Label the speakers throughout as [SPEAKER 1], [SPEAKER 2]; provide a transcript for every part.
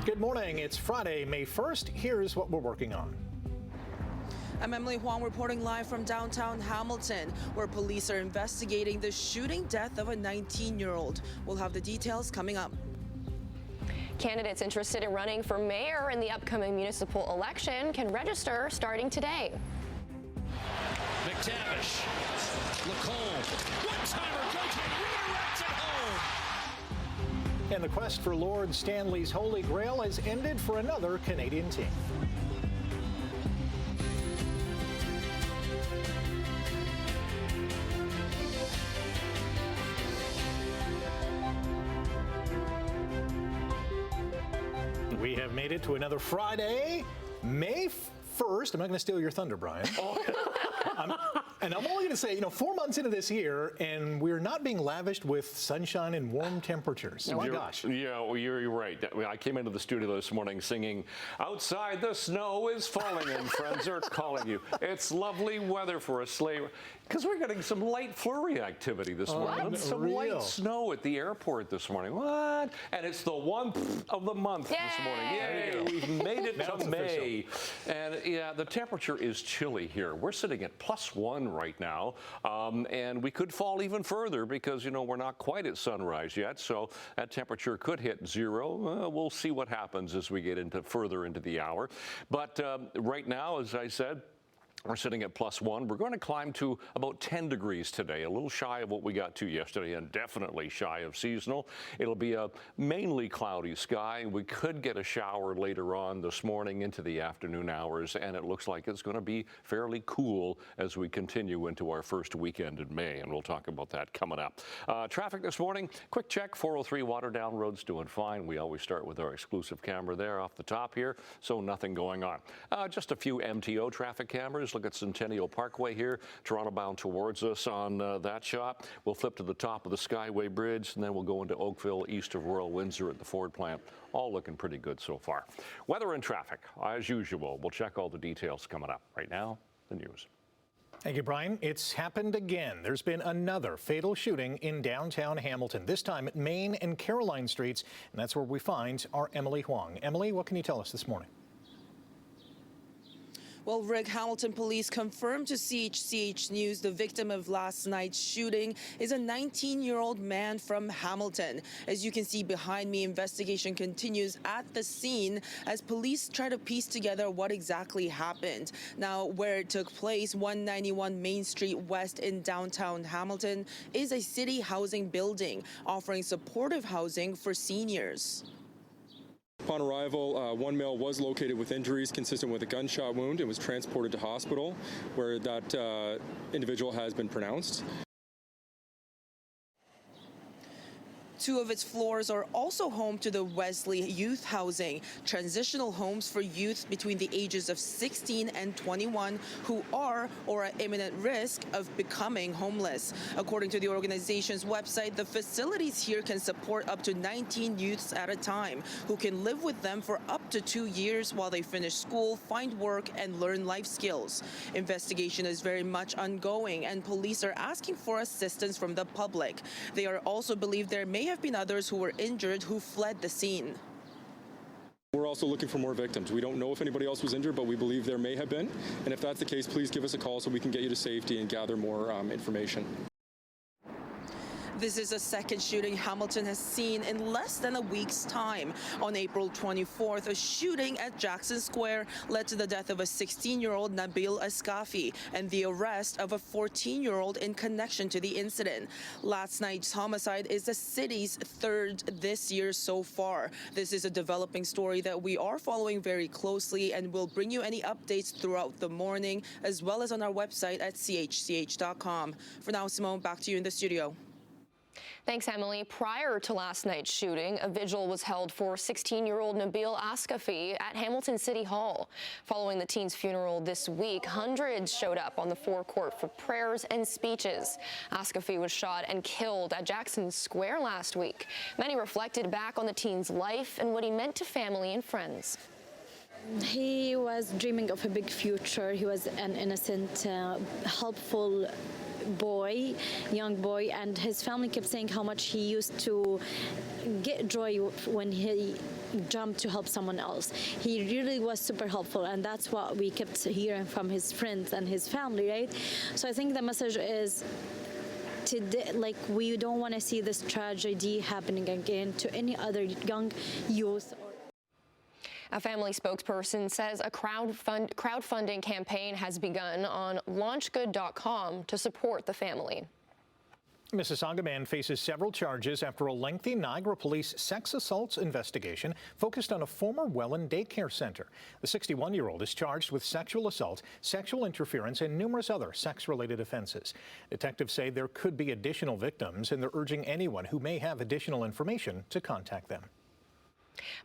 [SPEAKER 1] Good morning. It's Friday, May 1st. Here's what we're working on.
[SPEAKER 2] I'm Emily Huang reporting live from downtown Hamilton, where police are investigating the shooting death of a 19-year-old. We'll have the details coming up.
[SPEAKER 3] Candidates interested in running for mayor in the upcoming municipal election can register starting today.
[SPEAKER 4] McTavish, Lacombe, one-timer, Gauthier redirects it home.
[SPEAKER 1] And the quest for Lord Stanley's Holy Grail has ended for another Canadian team. We have made it to another Friday, May 1st. I'm not going to steal your thunder, Brian. And I'm only going to say, 4 months into this year, and we're not being lavished with sunshine and warm temperatures. Oh, my gosh.
[SPEAKER 5] Yeah, well, you're right. I came into the studio this morning singing, "Outside the snow is falling and friends are calling you." It's lovely weather for a sleigh. Because we're getting some light flurry activity this morning. Some light snow at the airport this morning. What? And it's the 1st of the month this morning. Yay! We've made it to May. And yeah, the temperature is chilly here. We're sitting at +1 right now. And we could fall even further because, we're not quite at sunrise yet. So that temperature could hit 0. We'll see what happens as we get further into the hour. But right now, as I said, we're sitting at +1. We're going to climb to about 10 degrees today, a little shy of what we got to yesterday and definitely shy of seasonal. It'll be a mainly cloudy sky. We could get a shower later on this morning into the afternoon hours, and it looks like it's going to be fairly cool as we continue into our first weekend in May, and we'll talk about that coming up. Traffic this morning, quick check, 403 Waterdown Road's doing fine. We always start with our exclusive camera there off the top here, so nothing going on. Just a few MTO traffic cameras. Look at Centennial Parkway here, Toronto bound towards us on that shot. We'll flip to the top of the Skyway Bridge, and then we'll go into Oakville, east of Royal Windsor at the Ford plant. All looking pretty good so far. Weather and traffic, as usual. We'll check all the details coming up. Right now, the news.
[SPEAKER 1] Thank you, Brian. It's happened again. There's been another fatal shooting in downtown Hamilton, this time at Main and Caroline Streets, and that's where we find our Emily Huang. Emily, what can you tell us this morning?
[SPEAKER 2] Well, Rick, Hamilton police confirmed to CHCH News the victim of last night's shooting is a 19-year-old man from Hamilton. As you can see behind me, investigation continues at the scene as police try to piece together what exactly happened. Now, where it took place, 191 Main Street West in downtown Hamilton, is a city housing building offering supportive housing for seniors.
[SPEAKER 6] Upon arrival, one male was located with injuries consistent with a gunshot wound and was transported to hospital, where that individual has been pronounced.
[SPEAKER 2] 2 of its floors are also home to the Wesley Youth Housing, transitional homes for youth between the ages of 16 and 21 who are or at imminent risk of becoming homeless. According to the organization's website, the facilities here can support up to 19 youths at a time who can live with them for up to 2 years while they finish school, find work, and learn life skills. Investigation is very much ongoing, and police are asking for assistance from the public. They are also believe there may have been others who were injured who fled the scene.
[SPEAKER 6] We're also looking for more victims. We don't know if anybody else was injured, but we believe there may have been. And if that's the case, please give us a call so we can get you to safety and gather more information.
[SPEAKER 2] This is the second shooting Hamilton has seen in less than a week's time. On April 24th, a shooting at Jackson Square led to the death of a 16-year-old Nabil Askafi and the arrest of a 14-year-old in connection to the incident. Last night's homicide is the city's 3rd this year so far. This is a developing story that we are following very closely, and will bring you any updates throughout the morning, as well as on our website at chch.com. For now, Simone, back to you in the studio.
[SPEAKER 3] Thanks, Emily. Prior to last night's shooting, a vigil was held for 16-year-old Nabil Askafi at Hamilton City Hall. Following the teen's funeral this week, hundreds showed up on the forecourt for prayers and speeches. Askafi was shot and killed at Jackson Square last week. Many reflected back on the teen's life and what he meant to family and friends.
[SPEAKER 7] He was dreaming of a big future. He was an innocent, helpful young boy, and his family kept saying how much he used to get joy when he jumped to help someone else. He really was super helpful, and that's what we kept hearing from his friends and his family, right? So I think the message is today, like, we don't want to see this tragedy happening again to any other young youth.
[SPEAKER 3] A family spokesperson says a crowdfunding campaign has begun on launchgood.com to support the family.
[SPEAKER 1] Mississauga man faces several charges after a lengthy Niagara police sex assaults investigation focused on a former Welland daycare center. The 61-year-old is charged with sexual assault, sexual interference, and numerous other sex-related offenses. Detectives say there could be additional victims, and they're urging anyone who may have additional information to contact them.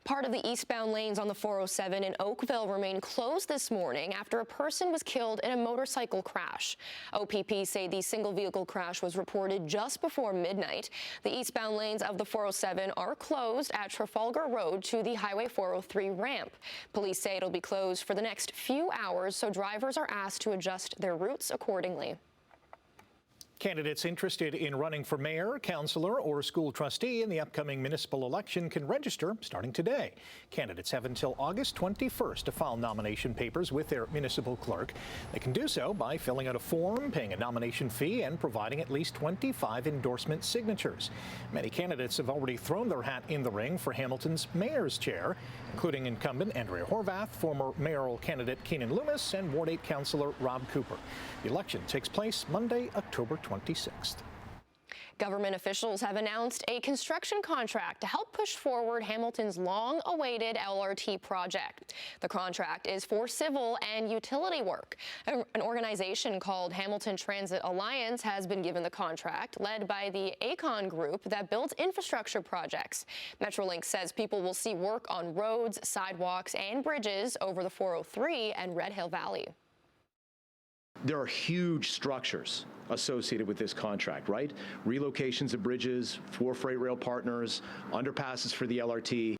[SPEAKER 3] Part of the eastbound lanes on the 407 in Oakville remain closed this morning after a person was killed in a motorcycle crash. OPP say the single vehicle crash was reported just before midnight. The eastbound lanes of the 407 are closed at Trafalgar Road to the Highway 403 ramp. Police say it'll be closed for the next few hours, so drivers are asked to adjust their routes accordingly.
[SPEAKER 1] Candidates interested in running for mayor, councillor, or school trustee in the upcoming municipal election can register starting today. Candidates have until August 21st to file nomination papers with their municipal clerk. They can do so by filling out a form, paying a nomination fee, and providing at least 25 endorsement signatures. Many candidates have already thrown their hat in the ring for Hamilton's mayor's chair, including incumbent Andrea Horvath, former mayoral candidate Keenan Loomis, and Ward 8 councillor Rob Cooper. The election takes place Monday, October 26th.
[SPEAKER 3] Government officials have announced a construction contract to help push forward Hamilton's long-awaited LRT project. The contract is for civil and utility work. An organization called Hamilton Transit Alliance has been given the contract, led by the Acon Group that builds infrastructure projects. Metrolink says people will see work on roads, sidewalks, and bridges over the 403 and Red Hill Valley.
[SPEAKER 8] There are huge structures associated with this contract, right? Relocations of bridges, for freight rail partners, underpasses for the LRT.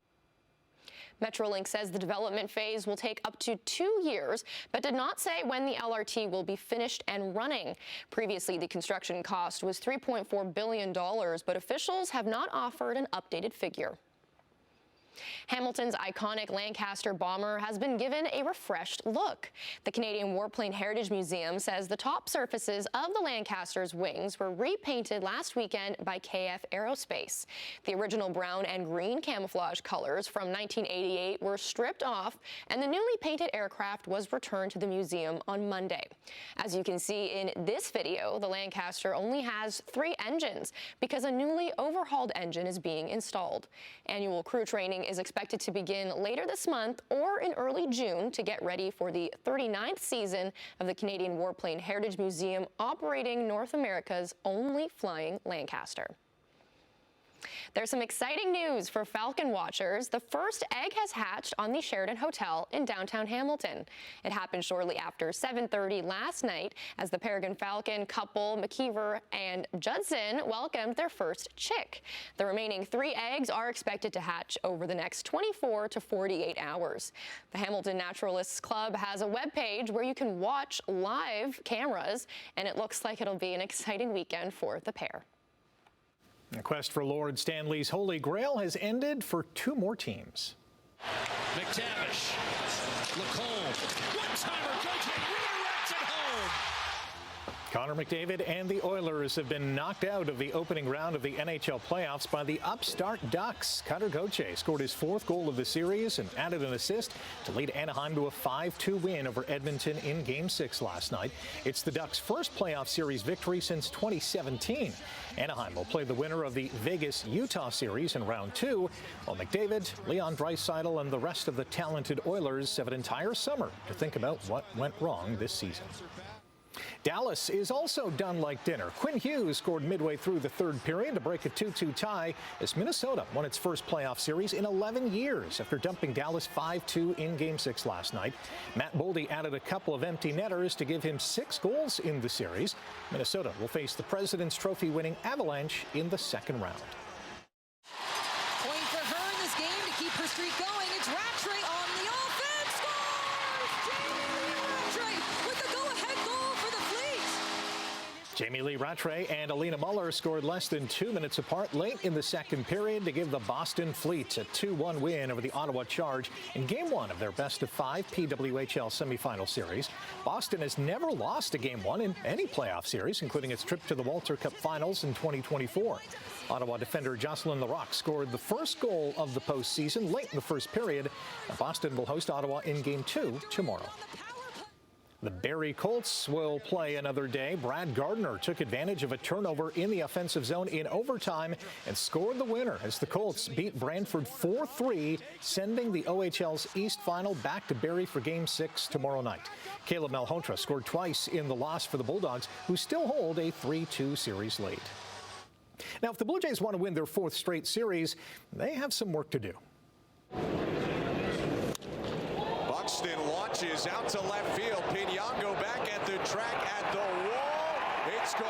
[SPEAKER 3] Metrolink says the development phase will take up to 2 years, but did not say when the LRT will be finished and running. Previously, the construction cost was $3.4 billion, but officials have not offered an updated figure. Hamilton's iconic Lancaster bomber has been given a refreshed look. The Canadian Warplane Heritage Museum says the top surfaces of the Lancaster's wings were repainted last weekend by KF Aerospace. The original brown and green camouflage colors from 1988 were stripped off, and the newly painted aircraft was returned to the museum on Monday. As you can see in this video, the Lancaster only has 3 engines because a newly overhauled engine is being installed. Annual crew training is expected to begin later this month or in early June to get ready for the 39th season of the Canadian Warplane Heritage Museum, operating North America's only flying Lancaster. There's some exciting news for Falcon watchers. The first egg has hatched on the Sheraton Hotel in downtown Hamilton. It happened shortly after 7:30 last night as the Peregrine Falcon couple, McKeever and Judson, welcomed their first chick. The remaining 3 eggs are expected to hatch over the next 24 to 48 hours. The Hamilton Naturalists Club has a webpage where you can watch live cameras, and it looks like it'll be an exciting weekend for the pair.
[SPEAKER 1] The quest for Lord Stanley's Holy Grail has ended for 2 more teams.
[SPEAKER 4] McTavish, Lacombe, one-timer, goaltender redirects it home.
[SPEAKER 1] Connor McDavid and the Oilers have been knocked out of the opening round of the NHL playoffs by the upstart Ducks. Cutter Gauthier scored his 4th goal of the series and added an assist to lead Anaheim to a 5-2 win over Edmonton in Game 6 last night. It's the Ducks' first playoff series victory since 2017. Anaheim will play the winner of the Vegas-Utah series in round 2, while McDavid, Leon Draisaitl, and the rest of the talented Oilers have an entire summer to think about what went wrong this season. Dallas is also done like dinner. Quinn Hughes scored midway through the 3rd period to break a 2-2 tie as Minnesota won its first playoff series in 11 years after dumping Dallas 5-2 in Game 6 last night. Matt Boldy added a couple of empty netters to give him 6 goals in the series. Minnesota will face the President's Trophy-winning Avalanche in the 2nd round.
[SPEAKER 9] Point for her in this game to keep keep her streak going. It's Rattray on the offense. Scores! Jamie Rattray with the go-ahead goal for the Fleet.
[SPEAKER 1] Jamie Lee Rattray and Alina Muller scored less than 2 minutes apart late in the second period to give the Boston Fleet a 2-1 win over the Ottawa Charge in Game 1 of their best-of-5 PWHL semifinal series. Boston has never lost a Game 1 in any playoff series, including its trip to the Walter Cup Finals in 2024. Ottawa defender Jocelyn Larocque scored the first goal of the postseason late in the first period. Boston will host Ottawa in Game 2 tomorrow. The Barrie Colts will play another day. Brad Gardner took advantage of a turnover in the offensive zone in overtime and scored the winner as the Colts beat Brantford 4-3, sending the OHL's East Final back to Barrie for Game 6 tomorrow night. Caleb Malhotra scored twice in the loss for the Bulldogs, who still hold a 3-2 series lead. Now, if the Blue Jays want to win their fourth straight series, they have some work to do.
[SPEAKER 10] Buxton launches out to left field. Piñango back at the track at the wall. It's gone.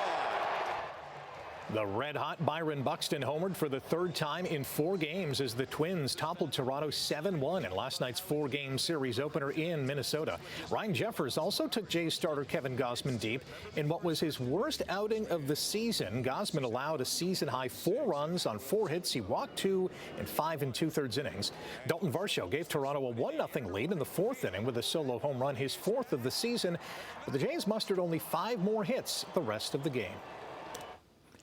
[SPEAKER 1] The red-hot Byron Buxton homered for the third time in 4 games as the Twins toppled Toronto 7-1 in last night's 4-game series opener in Minnesota. Ryan Jeffers also took Jays starter Kevin Gausman deep in what was his worst outing of the season. Gausman allowed a season-high 4 runs on 4 hits. He walked 2 in 5 2/3 innings. Dalton Varsho gave Toronto a 1-0 lead in the 4th inning with a solo home run, his 4th of the season. But the Jays mustered only 5 more hits the rest of the game.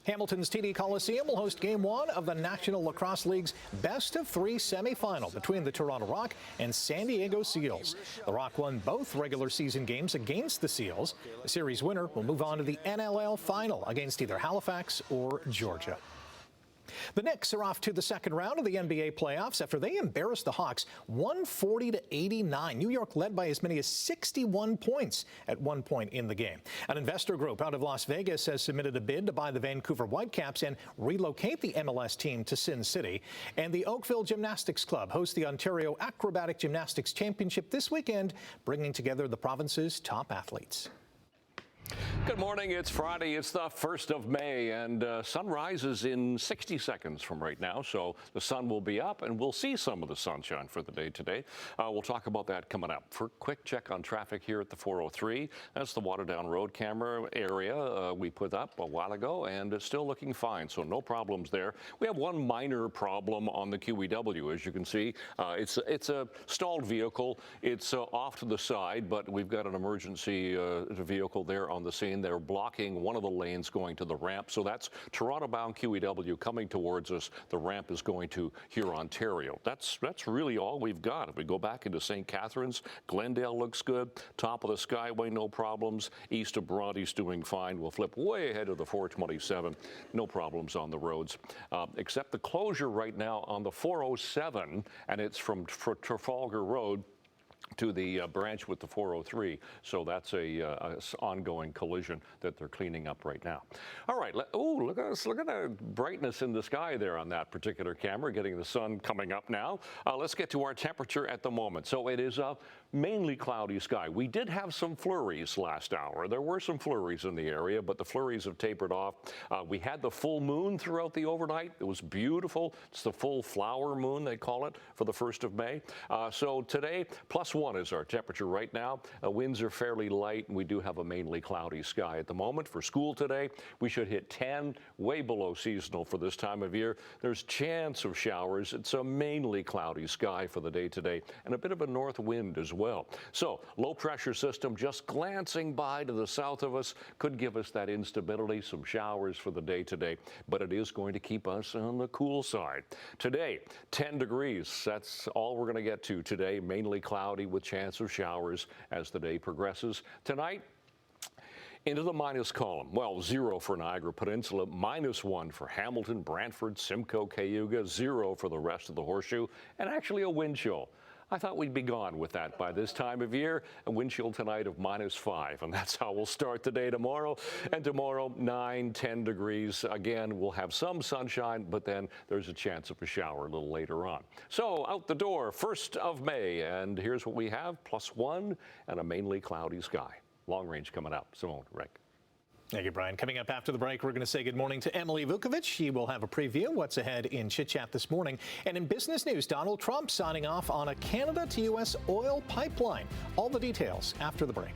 [SPEAKER 1] Hamilton's TD Coliseum will host Game 1 of the National Lacrosse League's best-of-3 semifinal between the Toronto Rock and San Diego Seals. The Rock won both regular season games against the Seals. The series winner will move on to the NLL final against either Halifax or Georgia. The Knicks are off to the second round of the NBA playoffs after they embarrassed the Hawks 140-89. New York led by as many as 61 points at one point in the game. An investor group out of Las Vegas has submitted a bid to buy the Vancouver Whitecaps and relocate the MLS team to Sin City. And the Oakville Gymnastics Club hosts the Ontario Acrobatic Gymnastics Championship this weekend, bringing together the province's top athletes.
[SPEAKER 5] Good morning. It's Friday. It's the 1st of May, and sun rises in 60 seconds from right now, so the sun will be up, and we'll see some of the sunshine for the day today. We'll talk about that coming up. For a quick check on traffic here at the 403, that's the Waterdown Road camera area we put up a while ago, and it's still looking fine, so no problems there. We have one minor problem on the QEW, as you can see. It's a stalled vehicle. It's off to the side, but we've got an emergency vehicle there on the scene. They're blocking one of the lanes going to the ramp. So that's Toronto-bound QEW coming towards us. The ramp is going to Huron-Ontario. That's really all we've got. If we go back into St. Catharines, Glendale looks good. Top of the Skyway, no problems. East of Bronte's doing fine. We'll flip way ahead of the 427. No problems on the roads, except the closure right now on the 407, and it's from Trafalgar Road to the branch with the 403. So that's a ongoing collision that they're cleaning up right now. All right. Look at us. Look at the brightness in the sky there on that particular camera, getting the sun coming up now. Let's get to our temperature at the moment. So it is a mainly cloudy sky. We did have some flurries last hour. There were some flurries in the area, but the flurries have tapered off. We had the full moon throughout the overnight. It was beautiful. It's the full flower moon, they call it, for the 1st of May. So today, +1 is our temperature right now. Winds are fairly light, and we do have a mainly cloudy sky at the moment. For school today, we should hit 10, way below seasonal for this time of year. There's chance of showers. It's a mainly cloudy sky for the day today, and a bit of a north wind as well. So low pressure system just glancing by to the south of us could give us that instability, some showers for the day today, but it is going to keep us on the cool side. Today, 10 degrees. That's all we're going to get to today, mainly cloudy with chance of showers as the day progresses. Tonight, into the minus column. Well, 0 for Niagara Peninsula, -1 for Hamilton, Brantford, Simcoe, Cayuga, 0 for the rest of the Horseshoe, and actually a wind chill. I thought we'd be gone with that by this time of year. A wind chill tonight of -5, and that's how we'll start the day tomorrow. And tomorrow, 9, 10 degrees. Again, we'll have some sunshine, but then there's a chance of a shower a little later on. So out the door, 1st of May, and here's what we have, +1 and a mainly cloudy sky. Long range coming up. Simone, Rick.
[SPEAKER 1] Thank you, Brian. Coming up after the break, we're going to say good morning to Emily Vukovic. She will have a preview of what's ahead in Chit Chat this morning. And in business news, Donald Trump signing off on a Canada to U.S. oil pipeline. All the details after the break.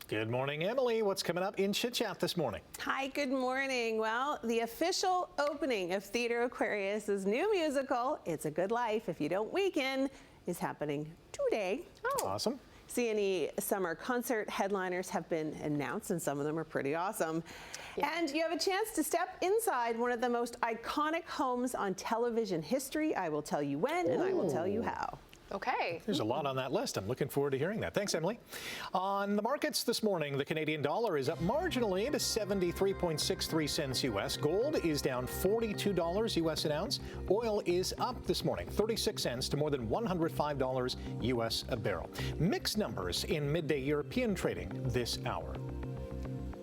[SPEAKER 1] Good morning, Emily. What's coming up in Chit Chat this morning?
[SPEAKER 11] Hi, good morning. Well, the official opening of Theatre Aquarius's new musical, It's a Good Life If You Don't Weaken, is happening today.
[SPEAKER 1] Awesome.
[SPEAKER 11] CNE summer concert headliners have been announced, and some of them are pretty awesome. Yeah. And you have a chance to step inside one of the most iconic homes on television history. I will tell you when, and I will tell you how.
[SPEAKER 3] Okay.
[SPEAKER 1] There's a lot on that list. I'm looking forward to hearing that. Thanks, Emily. On the markets this morning, the Canadian dollar is up marginally to 73.63 cents U.S. Gold is down $42 U.S. an ounce. Oil is up this morning, 36 cents to more than $105 U.S. a barrel. Mixed numbers in midday European trading this hour.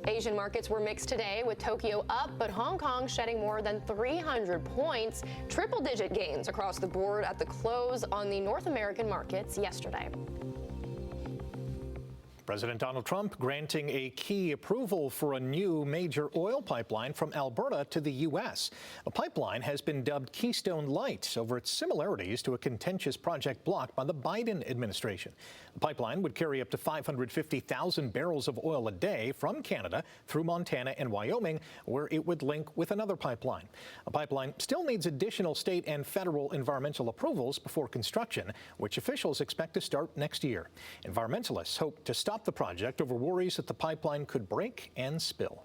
[SPEAKER 3] Asian markets were mixed today, with Tokyo up, but Hong Kong shedding more than 300 points. Triple-digit gains across the board at the close on the North American markets yesterday.
[SPEAKER 1] President Donald Trump granting a key approval for a new major oil pipeline from Alberta to the U.S. The pipeline has been dubbed Keystone Light over its similarities to a contentious project blocked by the Biden administration. The pipeline would carry up to 550,000 barrels of oil a day from Canada through Montana and Wyoming, where it would link with another pipeline. The pipeline still needs additional state and federal environmental approvals before construction, which officials expect to start next year. Environmentalists hope to stop the project over worries that the pipeline could break and spill.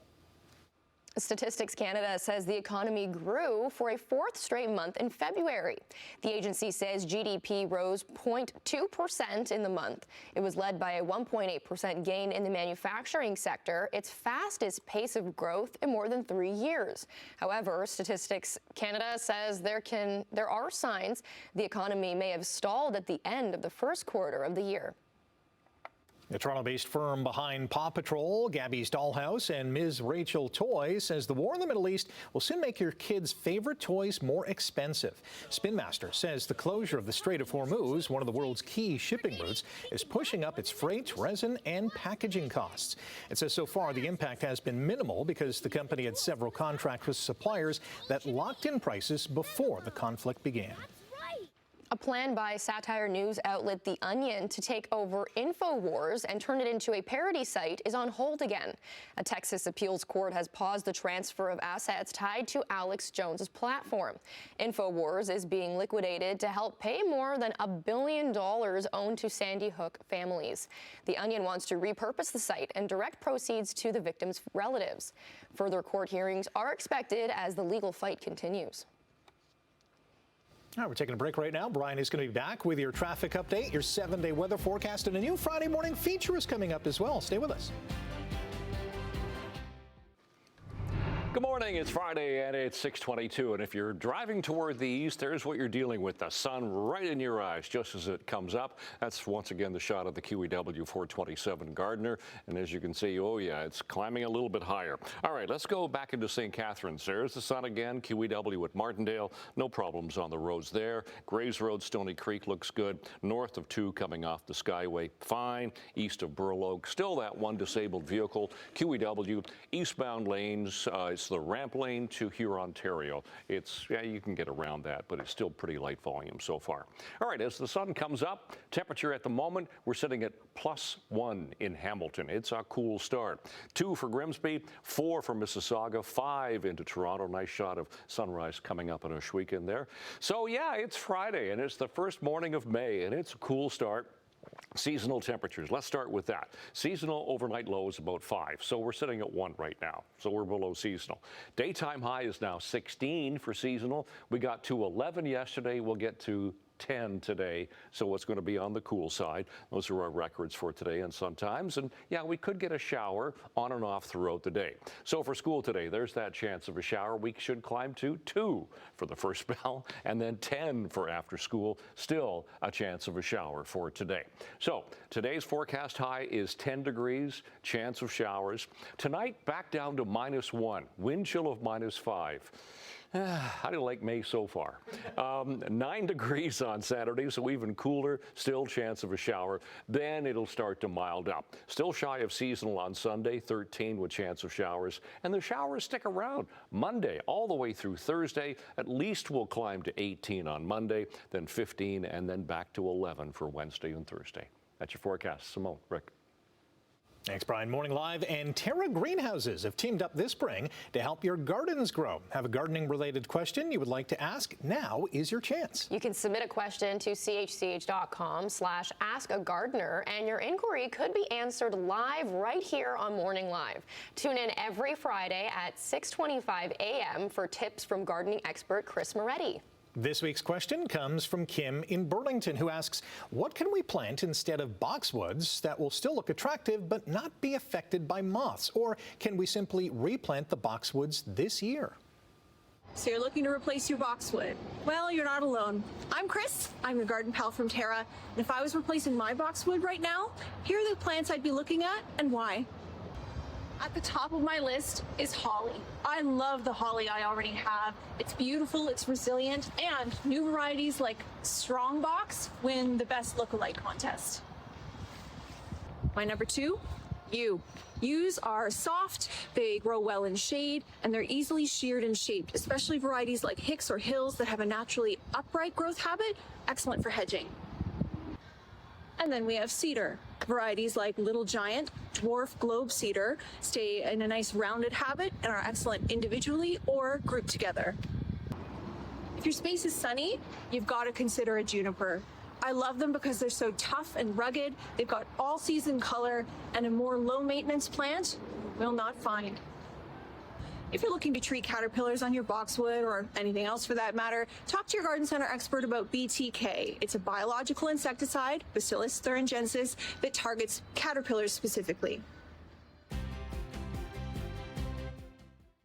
[SPEAKER 3] Statistics Canada says the economy grew for a fourth straight month in February. The agency says GDP rose 0.2% in the month. It was led by a 1.8% gain in the manufacturing sector, its fastest pace of growth in more than 3 years. However, Statistics Canada says there are signs the economy may have stalled at the end of the first quarter of the year.
[SPEAKER 1] The Toronto-based firm behind Paw Patrol, Gabby's Dollhouse, and Ms. Rachel Toys says the war in the Middle East will soon make your kids' favorite toys more expensive. Spin Master says the closure of the Strait of Hormuz, one of the world's key shipping routes, is pushing up its freight, resin, and packaging costs. It says so far the impact has been minimal because the company had several contracts with suppliers that locked in prices before the conflict began.
[SPEAKER 3] A plan by satire news outlet The Onion to take over InfoWars and turn it into a parody site is on hold again. A Texas appeals court has paused the transfer of assets tied to Alex Jones's platform. InfoWars is being liquidated to help pay more than $1 billion owed to Sandy Hook families. The Onion wants to repurpose the site and direct proceeds to the victims' relatives. Further court hearings are expected as the legal fight continues.
[SPEAKER 1] All right, we're taking a break right now. Brian is going to be back with your traffic update, your 7-day weather forecast, and a new Friday morning feature is coming up as well. Stay with us.
[SPEAKER 5] Good morning. It's Friday and it's 6:22. And if you're driving toward the east, there's what you're dealing with. The sun right in your eyes just as it comes up. That's once again the shot of the QEW 427 Gardner. And as you can see, oh yeah, it's climbing a little bit higher. All right, let's go back into St. Catharines. There's the sun again. QEW at Martindale. No problems on the roads there. Grays Road, Stony Creek looks good. North of 2 coming off the Skyway, fine. East of Burloak, still that one disabled vehicle. QEW, eastbound lanes, it's the ramp lane to Huron, Ontario. Yeah, you can get around that, but it's still pretty light volume so far. All right, as the sun comes up, temperature at the moment, we're sitting at +1 in Hamilton. It's a cool start. 2 for Grimsby, 4 for Mississauga, 5 into Toronto. Nice shot of sunrise coming up in Oshweek there. So yeah, it's Friday and it's the first morning of May and it's a cool start. Seasonal temperatures, let's start with that. Seasonal overnight low is about 5, so we're sitting at 1 right now, so we're below seasonal. Daytime high is now 16 for seasonal. We got to 11 yesterday, we'll get to 10 today, so it's going to be on the cool side. Those are our records for today and sometimes, and yeah, we could get a shower on and off throughout the day. So for school today, there's that chance of a shower. We should climb to 2 for the first bell and then 10 for after school. Still a chance of a shower for today. So today's forecast high is 10 degrees, chance of showers. Tonight back down to -1, wind chill of -5. How do you like May so far? 9 degrees on Saturday, so even cooler, still chance of a shower. Then it'll start to mild up. Still shy of seasonal on Sunday, 13 with chance of showers. And the showers stick around Monday all the way through Thursday. At least we'll climb to 18 on Monday, then 15, and then back to 11 for Wednesday and Thursday. That's your forecast. Simone, Rick.
[SPEAKER 1] Thanks, Brian. Morning Live and Terra Greenhouses have teamed up this spring to help your gardens grow. Have a gardening-related question you would like to ask? Now is your chance.
[SPEAKER 3] You can submit a question to chch.com/askagardener, and your inquiry could be answered live right here on Morning Live. Tune in every Friday at 6:25 a.m. for tips from gardening expert Chris Moretti.
[SPEAKER 1] This week's question comes from Kim in Burlington, who asks, what can we plant instead of boxwoods that will still look attractive but not be affected by moths? Or can we simply replant the boxwoods this year?
[SPEAKER 12] So you're looking to replace your boxwood? Well, you're not alone. I'm Chris. I'm your garden pal from Terra. And if I was replacing my boxwood right now, here are the plants I'd be looking at and why. At the top of my list is holly. I love the holly I already have. It's beautiful, it's resilient, and new varieties like Strongbox win the best lookalike contest. My number 2, yew. Yews are soft, they grow well in shade, and they're easily sheared and shaped, especially varieties like Hicks or Hills that have a naturally upright growth habit, excellent for hedging. And then we have cedar. Varieties like Little Giant, Dwarf Globe Cedar stay in a nice rounded habit and are excellent individually or grouped together. If your space is sunny, you've got to consider a juniper. I love them because they're so tough and rugged. They've got all season color, and a more low maintenance plant will not find. If you're looking to treat caterpillars on your boxwood or anything else for that matter, talk to your garden center expert about BTK. It's a biological insecticide, Bacillus thuringiensis, that targets caterpillars specifically.